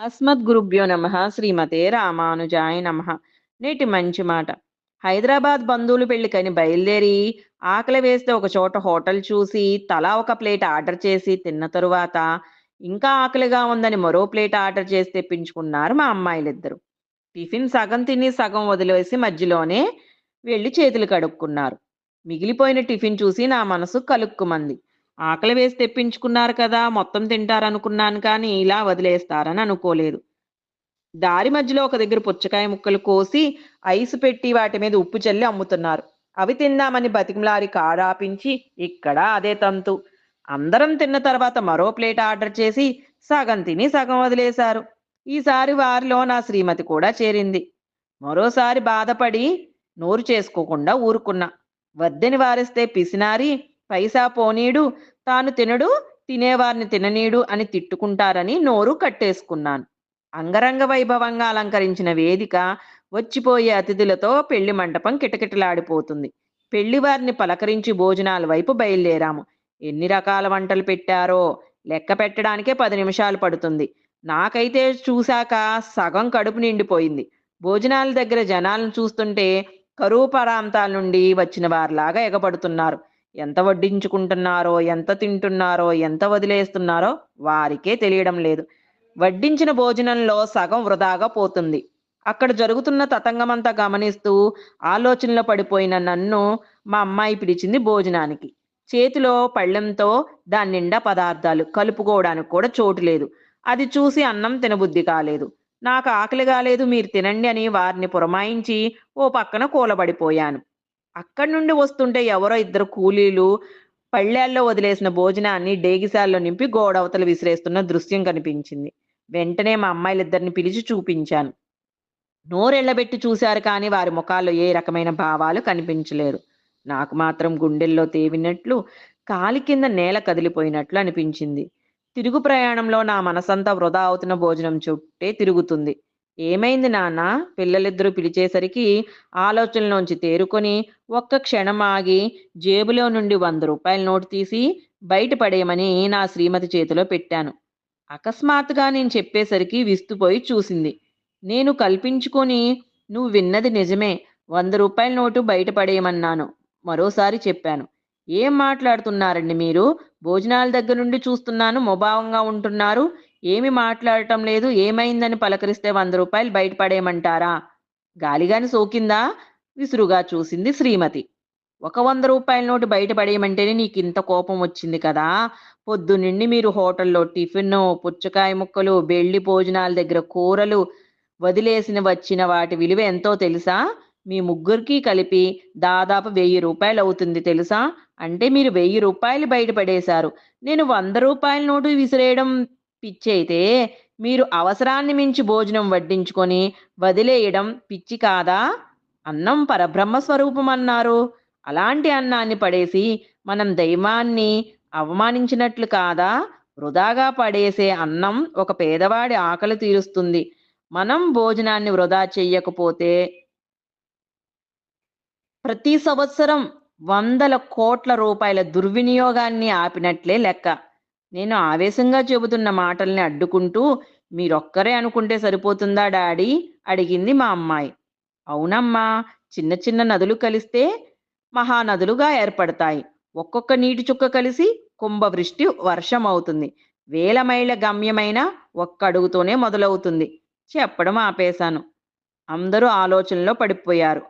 అస్మద్గురుభ్యో నమః. శ్రీమతే రామానుజాయ నమః. నేటి మంచి మాట. హైదరాబాద్ బంధువులు పెళ్ళికని బయలుదేరి ఆకలి వేస్తే ఒక చోట హోటల్ చూసి తలా ఒక ప్లేట్ ఆర్డర్ చేసి తిన్న తరువాత ఇంకా ఆకలిగా ఉందని మరో ప్లేట్ ఆర్డర్ చేసి తెప్పించుకున్నారు మా అమ్మాయిలిద్దరు. టిఫిన్ సగం తిని సగం వదిలేసి మధ్యలోనే వెళ్ళి చేతులు కడుక్కున్నారు. మిగిలిపోయిన టిఫిన్ చూసి నా మనసు కలుక్కుమంది. ఆకలి వేసి తెప్పించుకున్నారు కదా, మొత్తం తింటారనుకున్నాను కానీ ఇలా వదిలేస్తారని అనుకోలేదు. దారి మధ్యలో ఒక దగ్గర పుచ్చకాయ ముక్కలు కోసి ఐస్ పెట్టి వాటి మీద ఉప్పు చల్లి అమ్ముతున్నారు. అవి తిందామని బతిమలారి కారాపించి ఇక్కడ అదే తంతు. అందరం తిన్న తర్వాత మరో ప్లేట్ ఆర్డర్ చేసి సగం తిని సగం వదిలేశారు. ఈసారి వారిలో నా శ్రీమతి కూడా చేరింది. మరోసారి బాధపడి నోరు చేసుకోకుండా ఊరుకున్నా. వద్దని వారిస్తే పిసినారి, పైసా పోనీడు, తాను తినడు, తినేవారిని తిననీడు అని తిట్టుకుంటారని నోరు కట్టేసుకున్నాను. అంగరంగ వైభవంగా అలంకరించిన వేదిక, వచ్చిపోయే అతిథులతో పెళ్లి మంటపం కిటకిటలాడిపోతుంది. పెళ్లివారిని పలకరించి భోజనాల వైపు బయలుదేరాము. ఎన్ని రకాల వంటలు పెట్టారో లెక్క పెట్టడానికే 10 నిమిషాలు పడుతుంది. నాకైతే చూశాక సగం కడుపు నిండిపోయింది. భోజనాల దగ్గర జనాలను చూస్తుంటే కరువు ప్రాంతాల నుండి వచ్చిన వారిలాగా ఎగబడుతున్నారు. ఎంత వడ్డించుకుంటున్నారో, ఎంత తింటున్నారో, ఎంత వదిలేస్తున్నారో వారికే తెలియడం లేదు. వడ్డించిన భోజనంలో సగం వృధాగా పోతుంది. అక్కడ జరుగుతున్న తతంగమంతా గమనిస్తూ ఆలోచనలో పడిపోయిన నన్ను మా అమ్మాయి పిలిచింది భోజనానికి. చేతిలో పళ్ళెంతో దాని నిండా పదార్థాలు కలుపుకోవడానికి కూడా చోటు లేదు. అది చూసి అన్నం తినబుద్ధి కాలేదు. నాకు ఆకలి కాలేదు, మీరు తినండి అని వారిని పురమాయించి ఓ పక్కన కూలబడిపోయాను. అక్కడి నుండి వస్తుంటే ఎవరో ఇద్దరు కూలీలు పళ్ళేల్లో వదిలేసిన భోజనాన్ని డేగిసాల్లో నింపి గోడవతల విసిరేస్తున్న దృశ్యం కనిపించింది. వెంటనే మా అమ్మాయిలిద్దరిని పిలిచి చూపించాను. నోరెళ్లబెట్టి చూశారు కానీ వారి ముఖాల్లో ఏ రకమైన భావాలు కనిపించలేదు. నాకు మాత్రం గుండెల్లో తేవినట్లు, కాలి కింద నేల కదిలిపోయినట్లు అనిపించింది. తిరుగు ప్రయాణంలో నా మనసంతా వృధా అవుతున్న భోజనం చుట్టే తిరుగుతుంది. ఏమైంది నాన్న? పిల్లలిద్దరూ పిలిచేసరికి ఆలోచనలోంచి తేరుకొని ఒక్క క్షణం ఆగి జేబులో నుండి 100 రూపాయల నోటు తీసి బయట పడేయమని నా శ్రీమతి చేతిలో పెట్టాను. అకస్మాత్తుగా నేను చెప్పేసరికి విస్తుపోయి చూసింది. నేను కల్పించుకొని, "నువ్వు విన్నది నిజమే. 100 రూపాయల నోటు బయట పడేయమన్నాను." మరోసారి చెప్పాను. "ఏం మాట్లాడుతున్నారండి మీరు? భోజనాల దగ్గర నుండి చూస్తున్నాను ముభావంగా ఉంటున్నారు. ఏమి మాట్లాడటం లేదు. ఏమైందని పలకరిస్తే 100 రూపాయలు బయట పడేయమంటారా? గాలిగాని సోకిందా?" విసురుగా చూసింది శ్రీమతి. "ఒక 100 రూపాయల నోటు బయట పడేయమంటేనే నీకింత కోపం వచ్చింది కదా! పొద్దున్నుండి మీరు హోటల్లో టిఫిను, పుచ్చకాయ ముక్కలు, బెళ్లి భోజనాల దగ్గర కూరలు వదిలేసిన వచ్చిన వాటి విలువ ఎంతో తెలుసా? మీ ముగ్గురికి కలిపి దాదాపు 1000 రూపాయలు అవుతుంది తెలుసా? అంటే మీరు 1000 రూపాయలు బయట పడేశారు. నేను 100 రూపాయల నోటు విసిరేయడం పిచ్చైతే, మీరు అవసరాన్ని మించి భోజనం వడ్డించుకొని వదిలేయడం పిచ్చి కాదా? అన్నం పరబ్రహ్మ స్వరూపం అన్నారు. అలాంటి అన్నాన్ని పడేసి మనం దైవాన్ని అవమానించినట్లు కాదా? వృధాగా పడేసే అన్నం ఒక పేదవాడి ఆకలి తీరుస్తుంది. మనం భోజనాన్ని వృధా చెయ్యకపోతే ప్రతి సంవత్సరం వందల కోట్ల రూపాయల దుర్వినియోగాన్ని ఆపినట్లే లెక్క." నేను ఆవేశంగా చెబుతున్న మాటల్ని అడ్డుకుంటూ, "మీరొక్కరే అనుకుంటే సరిపోతుందా డాడీ?" అడిగింది మా అమ్మాయి. "అవునమ్మా, చిన్న చిన్న నదులు కలిస్తే మహానదులుగా ఏర్పడతాయి. ఒక్కొక్క నీటి చుక్క కలిసి కుంభవృష్టి వర్షం అవుతుంది. వేల మైళ్ళ గమ్యమైన ఒక్క అడుగుతోనే మొదలవుతుంది." చెప్పడం ఆపేశాను. అందరూ ఆలోచనలో పడిపోయారు.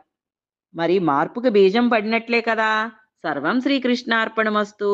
మరి మార్పుకి బీజం పడినట్లే కదా! సర్వం శ్రీకృష్ణార్పణమస్తు.